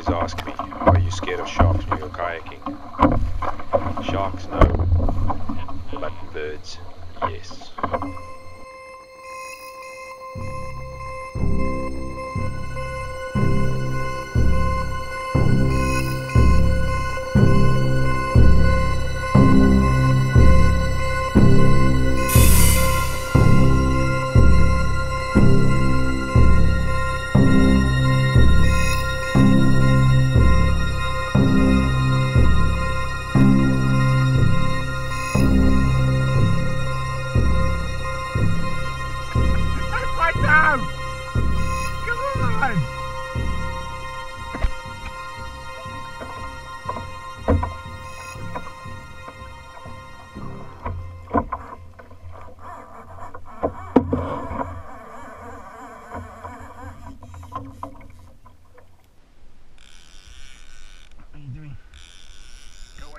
always ask me, are you scared of sharks when you're kayaking? Sharks, no. Mutton birds, yes.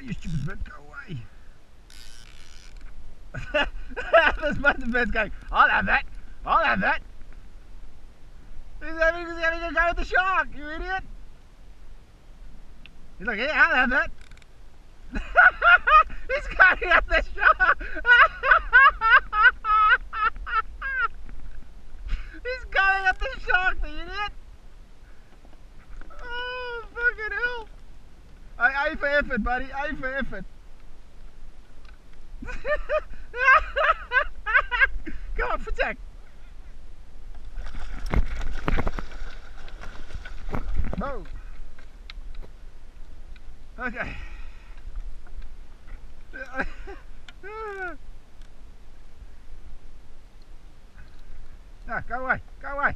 You stupid bird, go away! This mutton bird's going, I'll have that! I'll have that! He's having a go at the shark, you idiot! He's like, yeah, I'll have that! He's going at the shark! He's going at the shark, the idiot! Oh, fucking hell! A for effort, buddy. A for effort. Come on, protect. No. Okay. No, go away. Go away.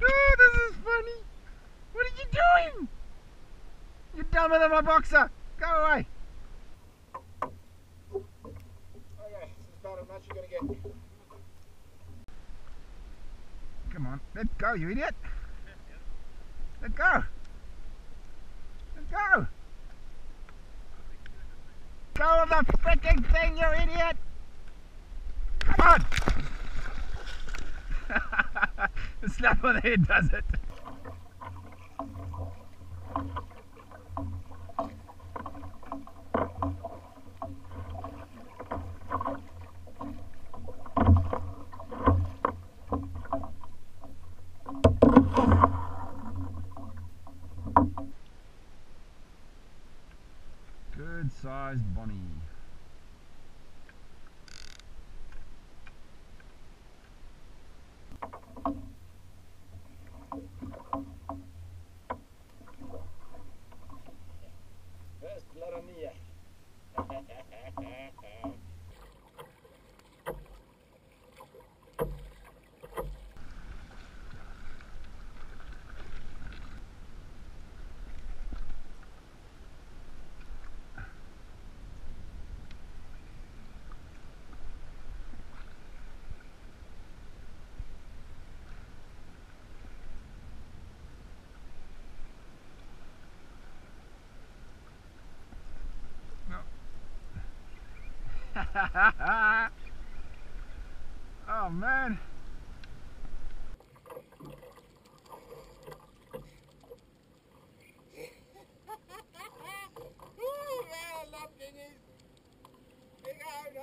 Oh, this is funny. What are you doing? You're dumber than my boxer. Go away. Okay, this is about as much you're going to get. Come on, let go, you idiot. Let go. Let go. Go of the freaking thing, you idiot. Come on. The slap on the head does it. Good sized bonnie. There's blood on the Oh man. Ooh, man, I love dingies. Big hard,